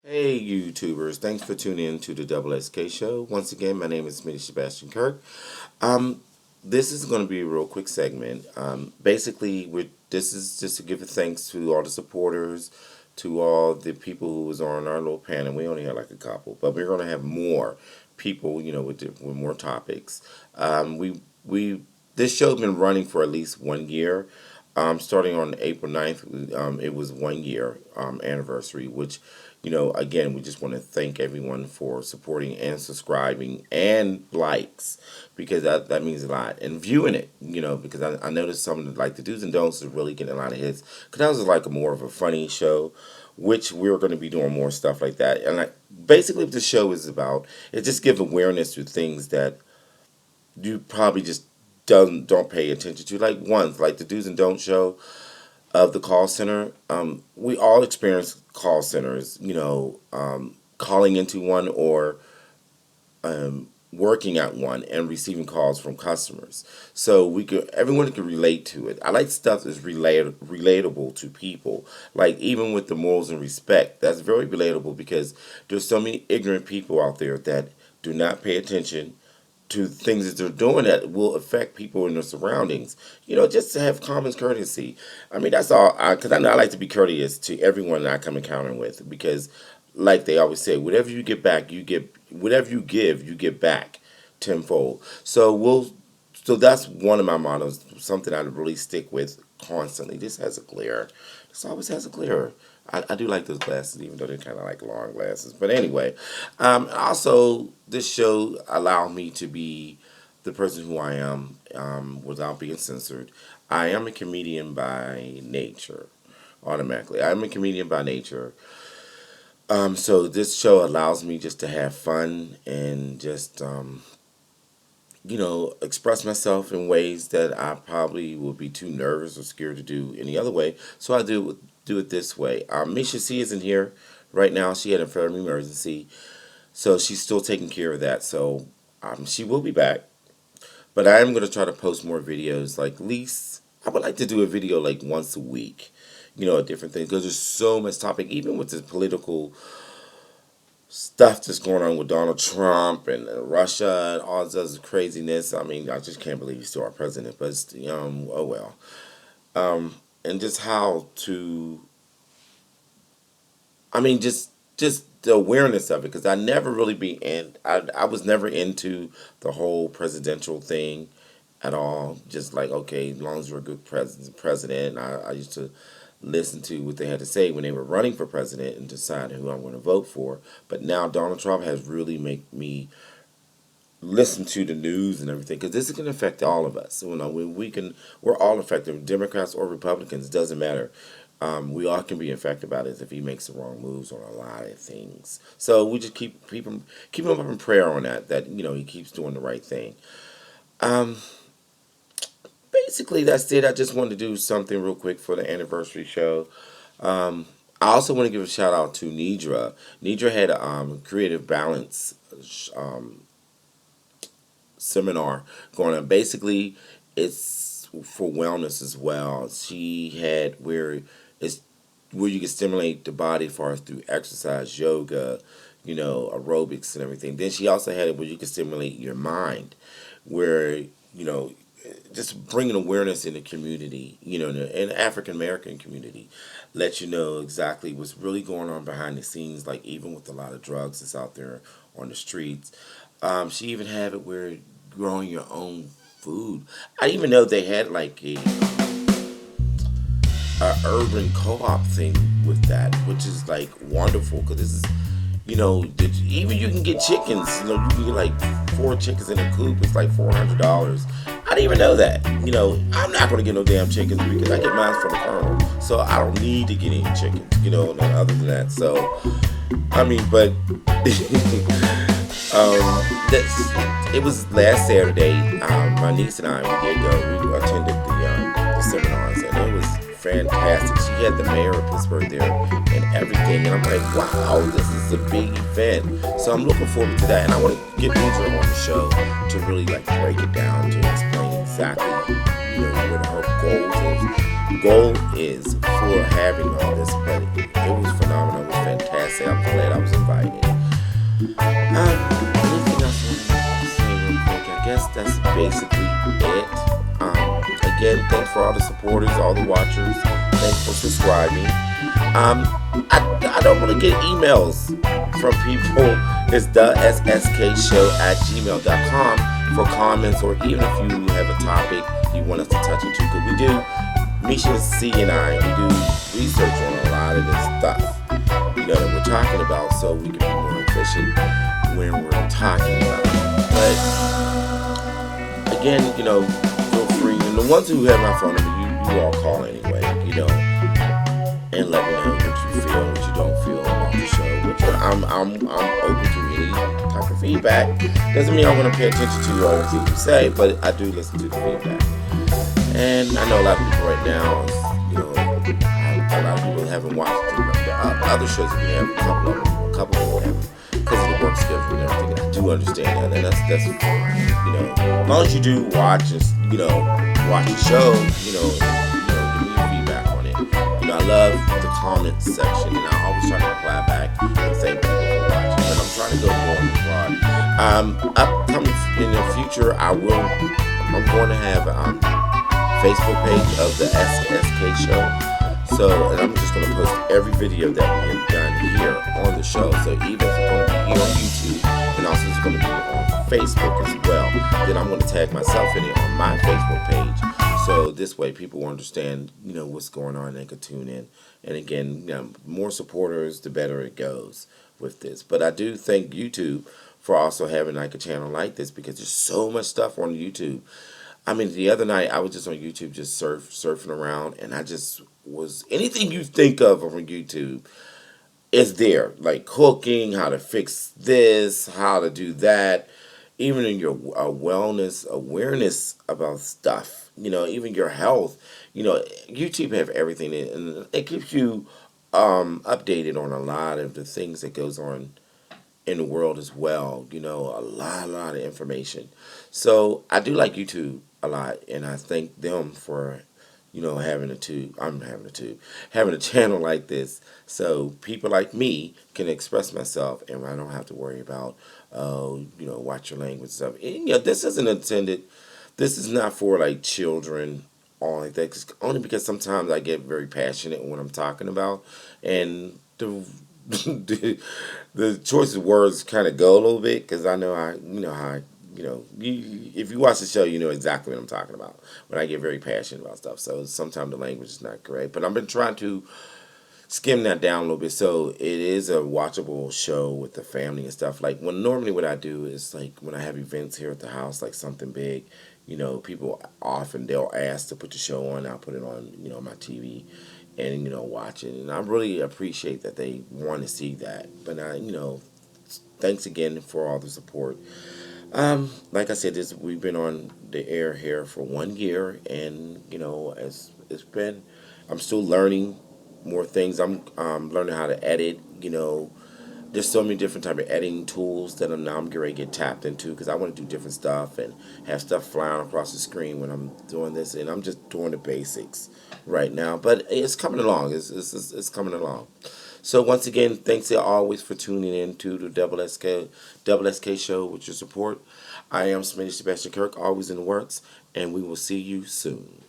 Hey YouTubers, thanks for tuning in to the Double SK Show. Once again, my name is Smitty Sebastian Kirk. Um, this is going to be a real quick segment. Basically, this is just to give a thanks to all the supporters, to all the people who was on our little panel. We only had like a couple, but we're going to have more people, with more topics. We this show's been running for at least 1 year. Starting on April 9th, it was 1 year anniversary, which, again, we just want to thank everyone for supporting and subscribing and likes because that means a lot. And viewing it, because I noticed some of the do's and don'ts is really getting a lot of hits. Because that was like more of a funny show, which we're going to be doing more stuff like that. And basically what the show is about, it just gives awareness to things that you probably just don't pay attention to. Like ones like the do's and don'ts show of the call center. We all experience call centers, calling into one or working at one and receiving calls from customers. So everyone can relate to it. I like stuff that's relatable to people. Like even with the morals and respect, that's very relatable because there's so many ignorant people out there that do not pay attention to things that they're doing that will affect people in their surroundings. Just to have common courtesy. I mean, that's all. Because I know I like to be courteous to everyone that I come encountering with. Because, like they always say, whatever you get back, whatever you give, you get back tenfold. So that's one of my mottos. Something I really stick with constantly. This has a glare. This always has a glare. I do like those glasses, even though they're kind of like long glasses. But anyway, also this show allowed me to be the person who I am without being censored. I am a comedian by nature, automatically. I'm a comedian by nature. So this show allows me just to have fun and just express myself in ways that I probably would be too nervous or scared to do any other way. So I do it this way. Misha C isn't here right now. She had a family emergency, so she's still taking care of that. So she will be back, but I am going to try to post more videos. Like at least I would like to do a video like once a week. A different thing because there's so much topic, even with the political stuff that's going on with Donald Trump and Russia and all this other craziness. I mean, I just can't believe he's still our president, but oh well. And just how to, I mean, just the awareness of it, because I never really be in, I was never into the whole presidential thing at all. Just like, okay, as long as you're a good president, I used to listen to what they had to say when they were running for president and decide who I'm going to vote for. But now Donald Trump has really made me listen to the news and everything because this is going to affect all of us. We're all affected, Democrats or Republicans, doesn't matter. We all can be affected by this if he makes the wrong moves on a lot of things. So we just keep him up in prayer on that he keeps doing the right thing. Um, Basically that's it. I just wanted to do something real quick for the anniversary show. I also want to give a shout out to Nidra. Nidra had a creative balance um, seminar going on. Basically, it's for wellness as well. She had it's where you can stimulate the body as far as through exercise, yoga, aerobics and everything. Then she also had it where you can stimulate your mind, where just bringing awareness in the community, in the African American community, let you know exactly what's really going on behind the scenes, like even with a lot of drugs that's out there on the streets. She even had it where growing your own food. I didn't even know they had like a urban co-op thing with that, which is like wonderful because this is, even you can get chickens. You can get like 4 chickens in a coop. It's like $400. I didn't even know that. I'm not gonna get no damn chickens because I get mine from the colonel, so I don't need to get any chickens. Other than that. So, I mean, but it was last Saturday. My niece and I we did go. We attended the seminars, and it was fantastic. She had the mayor of Pittsburgh there and everything, and I'm like, wow, this is a big event. So I'm looking forward to that, and I want to get Nidra on the show to really like break it down to explain exactly what her goal is for having all this. But it was phenomenal. It was fantastic. I'm glad I was invited. Anything else I want to say real quick? I guess that's basically it. Again, thanks for all the supporters, all the watchers. Thanks for subscribing. I don't really get emails from people. It's the skskshow@gmail.com for comments, or even if you have a topic you want us to touch into. Because we do, Misha C and I, we do research on a lot of this stuff, that we're talking about, so we can be more efficient when we're talking about it. But again, feel free. And the ones who have my phone number, you all call anyway, and let me know what you feel, what you don't feel about the show. Which I'm open to any type of feedback. Doesn't mean I'm going to pay attention to everything you say, but I do listen to the feedback. And I know a lot of people right now, a lot of people haven't watched the other shows that we have. A couple of them haven't, because of the work schedule and everything. I do understand that, and that's fine. As long as you do watch the show, give me your feedback on it. I love the comments section, and I always try to reply back and thank people for watching. But I'm trying to go more abroad. Upcoming in the future, I'm going to have a Facebook page of the SSK show. So, and I'm just going to post every video that we have done here on the show. So even if it's going to be here on YouTube, and also it's going to be on Facebook as well, then I'm going to tag myself in it on my Facebook page. So this way people will understand, what's going on, and they can tune in. And again, more supporters, the better it goes with this. But I do thank YouTube for also having a channel like this, because there's so much stuff on YouTube. I mean, the other night I was just on YouTube, just surfing around, and I just was, anything you think of on YouTube is there, like cooking, how to fix this, how to do that, even in your wellness awareness about stuff, even your health. YouTube have everything, and it keeps you updated on a lot of the things that goes on in the world as well. A lot of information. So I do like YouTube a lot, and I thank them for having a channel like this, so people like me can express myself, and I don't have to worry about watch your language stuff. And, this isn't intended. This is not for children or like that. Only because sometimes I get very passionate when I'm talking about, and the choice of words kind of go a little bit, because I know if you watch the show, you know exactly what I'm talking about when I get very passionate about stuff. So sometimes the language is not correct, but I've been trying to skim that down a little bit, so it is a watchable show with the family and stuff. Normally what I do is when I have events here at the house, like something big, people often they'll ask to put the show on. I'll put it on my TV and watch it, and I really appreciate that they want to see that. But thanks again for all the support. Like I said, we've been on the air here for 1 year, and it's been, I'm still learning more things. I'm learning how to edit. There's so many different type of editing tools that I'm getting ready to get tapped into, because I want to do different stuff and have stuff flying across the screen when I'm doing this, and I'm just doing the basics right now. But it's coming along. It's coming along. So once again, thanks always for tuning in to the Double SK show with your support. I am Smitty Sebastian Kirk, always in the works, and we will see you soon.